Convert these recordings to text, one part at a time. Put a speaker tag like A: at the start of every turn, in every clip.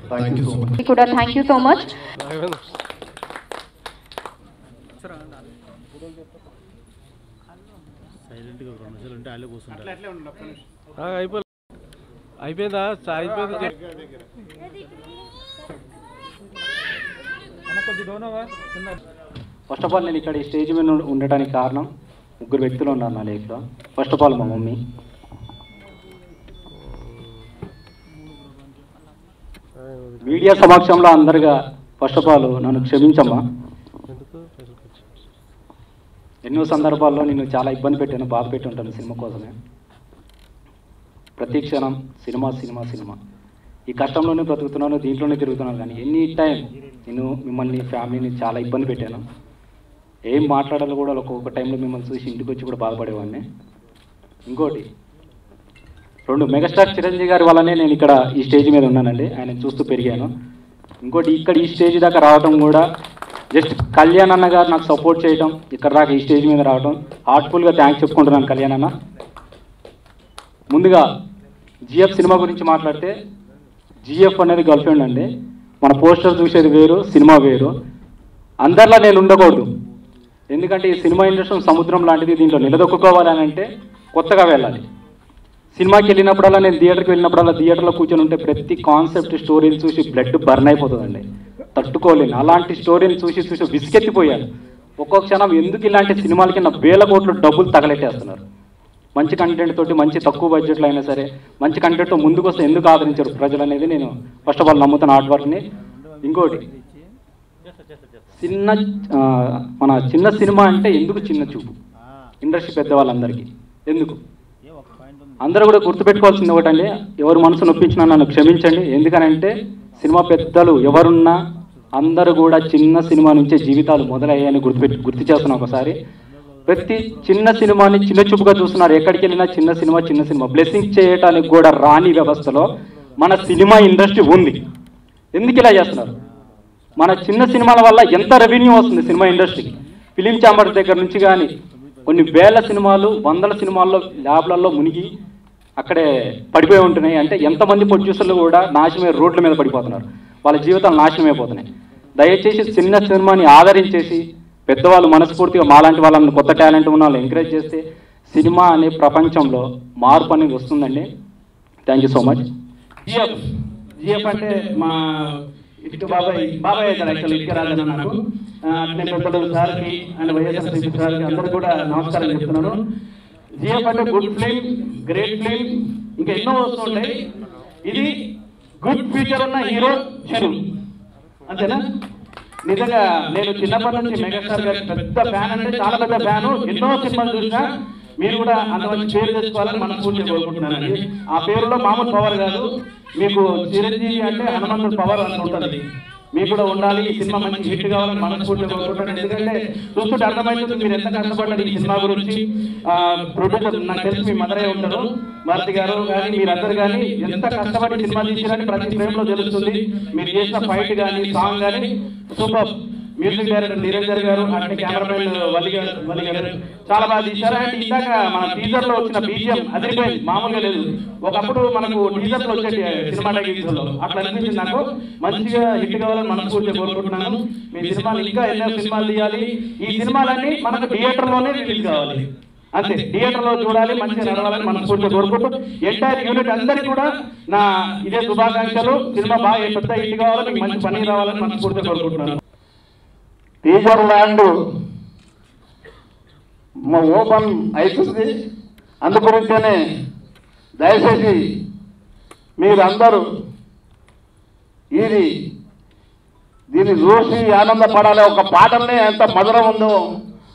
A: Thank you so much.
B: First of all నేను ఇక్కడ ఈ స్టేజ్ మీద ఉండడానికి కారణం ముగ్గురు వ్యక్తులు ఉన్నారు నా లైఫ్లో. ఫస్ట్ ఆఫ్ ఆల్ మా మమ్మీ, మీడియా సమక్షంలో అందరుగా ఫస్ట్ ఆఫ్ ఆల్ నన్ను క్షమించమ్మా. ఎన్నో సందర్భాల్లో నేను చాలా ఇబ్బంది పెట్టాను, బాధ పెట్టి ఉంటాను సినిమా కోసమే. ప్రతి క్షణం సినిమా సినిమా సినిమా, ఈ కష్టంలోనే బ్రతుకుతున్నాను, దీంట్లోనే తిరుగుతున్నాను. కానీ ఎనీ టైం నేను మిమ్మల్ని ఫ్యామిలీని చాలా ఇబ్బంది పెట్టాను. ఏం మాట్లాడాలో కూడా ఒక్కొక్క టైంలో మిమ్మల్ని చూసి ఇంటికి వచ్చి కూడా బాధపడేవాడిని. ఇంకోటి, 2 మెగాస్టార్ చిరంజీవి గారి వల్లనే నేను ఇక్కడ ఈ స్టేజ్ మీద ఉన్నానండి, ఆయన చూస్తూ పెరిగాను. ఇంకోటి, ఇక్కడ ఈ స్టేజ్ దాకా రావడం కూడా జస్ట్ కళ్యాణ్ అన్న గారు నాకు సపోర్ట్ చేయడం, ఇక్కడ దాకా ఈ స్టేజ్ మీద రావడం హార్ట్ఫుల్గా థ్యాంక్స్ చెప్పుకుంటున్నాను కళ్యాణ్ అన్న. ముందుగా జిఎఫ్ సినిమా గురించి మాట్లాడితే, జిఎఫ్ అనేది గర్ల్ ఫ్రెండ్ అండి. మన పోస్టర్ చూసేది వేరు, సినిమా వేరు. అందరిలా నేను ఉండకూడదు, ఎందుకంటే ఈ సినిమా ఇండస్ట్రీ సముద్రం లాంటిది. దీంట్లో నిలదొక్కుకోవాలని అంటే కొత్తగా వెళ్ళాలి. సినిమాకి వెళ్ళినప్పుడల్లా, నేను థియేటర్కి వెళ్ళినప్పుడల్లా థియేటర్లో కూర్చొని ఉంటే ప్రతి కాన్సెప్ట్ స్టోరీని చూసి బ్లడ్ బర్న్ అయిపోతుందండి, తట్టుకోలేను. అలాంటి స్టోరీని చూసి చూసి విసిగెత్తిపోయాను. ఒక్కొక్క క్షణం ఎందుకు ఇలాంటి సినిమాలకి నా వేల కోట్లు డబ్బులు తగలెట్టేస్తున్నారు. మంచి కంటెంట్ తోటి, మంచి తక్కువ బడ్జెట్లో అయినా సరే మంచి కంటెంట్తో ముందుకు వస్తే ఎందుకు ఆదరించారు ప్రజలు అనేది నేను ఫస్ట్ ఆఫ్ ఆల్ నమ్ముతున్న ఆర్ట్ వర్క్ని. ఇంకోటి, మన చిన్న సినిమా అంటే ఎందుకు చిన్న చూపు ఇండస్ట్రీ పెద్దవాళ్ళందరికీ ఎందుకు? అందరూ కూడా గుర్తుపెట్టుకోవాల్సింది ఒకటండి, ఎవరు మనసు నొప్పించినా నన్ను క్షమించండి. ఎందుకనంటే సినిమా పెద్దలు ఎవరున్నా అందరూ కూడా చిన్న సినిమా నుంచే జీవితాలు మొదలయ్యాయని గుర్తు చేస్తున్నాం ఒకసారి. ప్రతి చిన్న సినిమాని చిన్న చూపుగా చూస్తున్నారు. ఎక్కడికి వెళ్ళినా చిన్న సినిమా బ్లెస్సింగ్ చేయడానికి కూడా రాని వ్యవస్థలో మన సినిమా ఇండస్ట్రీ ఉంది. ఎందుకు ఇలా చేస్తున్నారు? మన చిన్న సినిమాల వల్ల ఎంత రెవెన్యూ వస్తుంది సినిమా ఇండస్ట్రీకి. ఫిలిం ఛాంబర్ దగ్గర నుంచి కానీ కొన్ని వేల సినిమాలు, వందల సినిమాల్లో ల్యాబ్లలో మునిగి అక్కడే పడిపోయి ఉంటున్నాయి. అంటే ఎంతమంది ప్రొడ్యూసర్లు కూడా నాశనమే, రోడ్ల మీద పడిపోతున్నారు, వాళ్ళ జీవితాలు నాశనం అయిపోతున్నాయి. దయచేసి చిన్న సినిమాని ఆదరించేసి పెద్దవాళ్ళు మనస్ఫూర్తిగా మాలాంటి వాళ్ళని, కొత్త టాలెంట్ ఉన్న వాళ్ళు ఎంకరేజ్ చేస్తే సినిమా అనే ప్రపంచంలో మార్పు అనేది వస్తుందండి. Thank you so much.
C: GF అంటే మా ఇటు బాబాయ్ అవుతారు యాక్చువల్, ఇటుక రాజన్న నాకు. నేను పెద్దలు సార్కి అండ్ వైఎస్ఆర్సీపీ సార్కి అందరూ కూడా నమస్కారం చెప్తున్నాను. జిఎఫ్ అంటే గుడ్ ఫిల్మ్, గ్రేట్ ఫిల్మ్, ఇంకా ఎన్నో వస్తుంటాయి. ఇది గుడ్ ఫ్యూచర్ ఉన్న హీరో చిరు, అంతేనా? నిజంగా నేను చిన్నప్పటి నుంచి మెగాస్టార్ గారి పెద్ద ఫ్యాన్, అంటే చాలా పెద్ద ఫ్యాను. ఎన్నో సినిమాలు చూసినా మీరు కూడా అంత మంచి పేరు తెచ్చుకోవాలని మనస్ఫూర్తిగా కోరుకుంటున్నానండి. ఆ పేరులో మామూలు పవర్ కాదు, మీకు చిరంజీవి అంటే హనుమంతుడు పవర్ అని ఉంటుంది, మీకు కూడా ఉండాలి. ఈ సినిమా మంచి హిట్ కావాలని మనస్ఫూర్తిగా కోరుకుంటున్నాను. ఎందుకంటే చూస్తుంటే అర్థమవుతుంది మీరు ఎంత కష్టపడ్డారు ఈ సినిమా గురించి. ప్రొడ్యూసర్ నాకు తెలిసి మీ మదరే ఉంటారు, భారతి గారు కానీ మీరందరూ కానీ ఎంత కష్టపడి సినిమా తీసిరని ప్రతి ఫ్రేమ్లో తెలుస్తుంది. మీరు చేసిన ఫైట్ కానీ, సాంగ్ కానీ సూపర్. మ్యూజిక్ డైరెక్టర్ నిరంజన్ గారు, అంటే కెమెరామెన్ వలి గారు చాలా బాగా తీశారు. అండ్ ఇందాక మన టీజర్ లో వచ్చిన బీజిఎం అదిరిపోయింది, మామూలుగా లేదు. ఒకప్పుడు మనకు టీజర్ లో వచ్చే సినిమాటిక్ లో అట్లా అనిపించింది నాకు. మంచిగా హిట్ కావాలని మనస్ఫూర్తిగా కోరుకుంటున్నాను. మీ సినిమాలు ఇంకా ఎన్నో సినిమాలు తీయాలి. ఈ సినిమాలన్నీ మనకు థియేటర్ లోనే రిలీజ్ కావాలి, అంతే. థియేటర్ లో చూడాలి, మంచిగా నడవాలని మనస్ఫూర్తిగా కోరుకుంటూ ఎంటైర్ యూనిట్ అందరికీ కూడా నా ఇదే శుభాకాంక్షలు. సినిమా బాగా పెద్ద హిట్ కావాలని, మీకు మంచి పని రావాలని మనస్ఫూర్తిగా కోరుకుంటున్నాను.
D: టీజర్ ల్యాండ్ ఓపెన్ అవుతుంది, అందుగురించనే దయచేసి మీరందరూ దీన్ని చూసి ఆనందపడాలి. ఒక పాటల్ని ఎంత మధురం ఉందో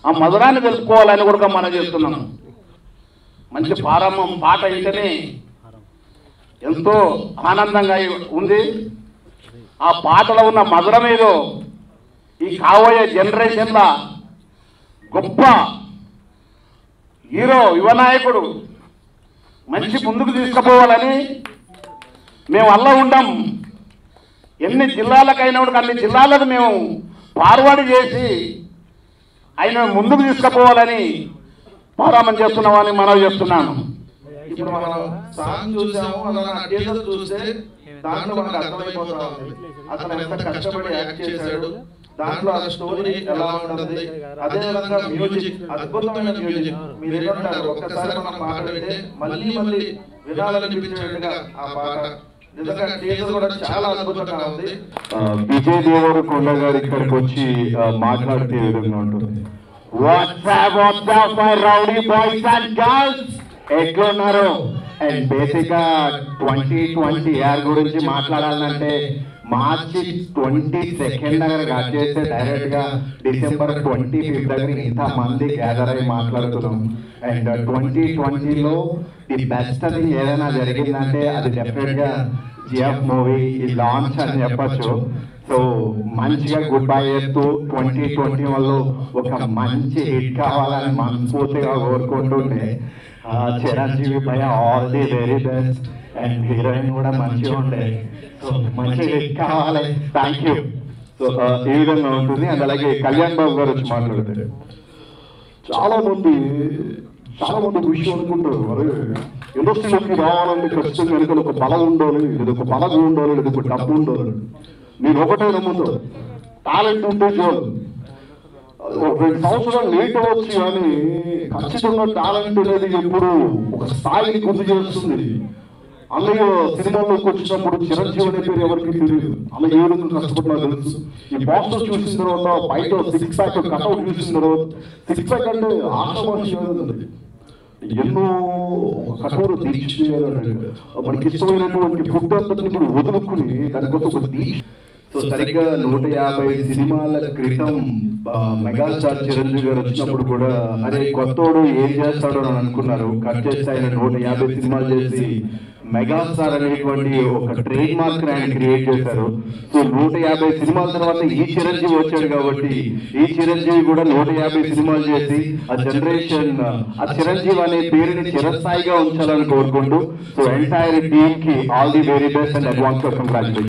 D: ఆ మధురాన్ని తెలుసుకోవాలని కూడా మనం చేస్తున్నాం. మంచి ప్రారంభం పాట అయితేనే ఎంతో ఆనందంగా ఉంది. ఆ పాటలో ఉన్న మధురం ఏదో ఈ కాబోయే జనరేషన్లో గొప్ప హీరో, యువనాయకుడు మంచి ముందుకు తీసుకుపోవాలని మేము అల్ల ఉంటాం. ఎన్ని జిల్లాలకైనా అన్ని జిల్లాలకు మేము ఫార్వర్డ్ చేసి ఆయన ముందుకు తీసుకుపోవాలని పోరామని చేస్తున్నామని మనవి చేస్తున్నాను.
A: ఇప్పుడు మనం సాంగ్ చూసాము, అలా టీజర్ చూస్తే దాంట్లో మనకు అర్థమైపోతా ఉంది అతను ఎంత కష్టపడి యాక్ట్ చేశాడు, దాంట్లో ఆ స్టోరీ ఎలా ఉంటుంది. అదే విధంగా మ్యూజిక్, అద్భుతమైన మ్యూజిక్. మీరు ఏమంటారు, ఒక్కసారి మనం పాట వింటే మళ్ళీ మళ్ళీ వినాలనిపించేట్టుగా ఆ పాట. నిజంగా టీజర్ కూడా చాలా అద్భుతంగా ఉంది.
E: విజయ్ దేవరకొండ గారు ఇక్కడికి వచ్చి మాట్లాడితే ఏ విధంగా ఉంటుంది? రౌడీ బాయ్స్ అండ్ గర్ల్స్ ఎట్లున్నారు? అండ్ బేసిక్ గా 2020 ఇయర్ గురించి మాట్లాడాలంటే మార్చి 22 దగ్గర కట్ చేస్తే డైరెక్ట్ గా డిసెంబర్ 25 దగ్గర ఇంత మంది గ్యాదర్ అయి మాట్లాడుతున్నాం. అండ్ 2020లో ది బెస్ట్ థింగ్ ఏదైనా జరిగిందంటే అది డెఫినెట్ గా జిఎఫ్ మూవీ ఈ లాంచ్ అని చెప్పచ్చు. సో మంచిగా గుడ్ బై చెప్తూ 2021లో ఒక మంచి హిట్ కావాలని మనస్ఫూర్తిగా కోరుకుంటుండే. చిరంజీవి భయ all the very best. And heroine కూడా మంచిగా ఉండే. సో మంచి హిట్ కావాలి. Thank you. సో ఈ విధంగా ఉంటుంది. అండ్ అలాగే కళ్యాణ్ బాబు గారు వచ్చి మాట్లాడతారు. చాలా మంది విషయం అనుకుంటారు, అరే ఇండస్ట్రీలోకి రావాలంటే ఖచ్చితంగా వెనుక ఒక బలం ఉండాలి, లేదా ఒక బలం ఉండాలి, లేదా ఒక డబ్బు ఉండాలి. నేను ఒకటే నమ్ముతాను, టాలెంట్ ఉంటే చాలు. ఒక 2 సంవత్సరాలు లేట్ అవ్వచ్చు కానీ ఖచ్చితంగా టాలెంట్ అనేది ఎప్పుడు ఒక స్థాయిని గుర్తు చేస్తుంది. అన్నయ్య సినిమాల్లోకి వచ్చినప్పుడు చిరంజీవి అనే పేరు ఎవరికి తెలియదు. అన్నయ్య ఏ విధంగా కష్టపడినా తెలుసు. ఈ పోస్టర్ చూసిన తర్వాత బయట 6 ప్యాక్ కట్అవుట్ చూసిన తర్వాత 6 ప్యాక్ అంటే ఆశామాషి కాదండి. ఎన్నో కఠోర దీక్ష చేయాలంటే మనకి ఇష్టమైనటువంటి ఫుడ్ అంతా ఇప్పుడు వదులుకుని దానికోసం ఒక దీక్ష. సో సరిగ్గా 150 సినిమాల క్రితం మెగాస్టార్ చిరంజీవి గారు వచ్చినప్పుడు కూడా అరే కొత్తోడు ఏం చేస్తాడో అని అనుకున్నారు. కట్ చేస్తే ఆయన 150 సినిమాలు చేసి మెగాస్టార్ అనేటువంటి ఒక ట్రేడ్ మార్క్ ఆయన క్రియేట్ చేశారు. సో 150 సినిమాల తర్వాత ఈ చిరంజీవి వచ్చాడు కాబట్టి ఈ చిరంజీవి కూడా 150 సినిమాలు చేసి ఆ జనరేషన్ ఆ చిరంజీవి అనే పేరుని చిరస్థాయిగా ఉంచాలని కోరుకుంటూ సో ఎంటైర్ టీమ్ కి all the very best and advance congratulation.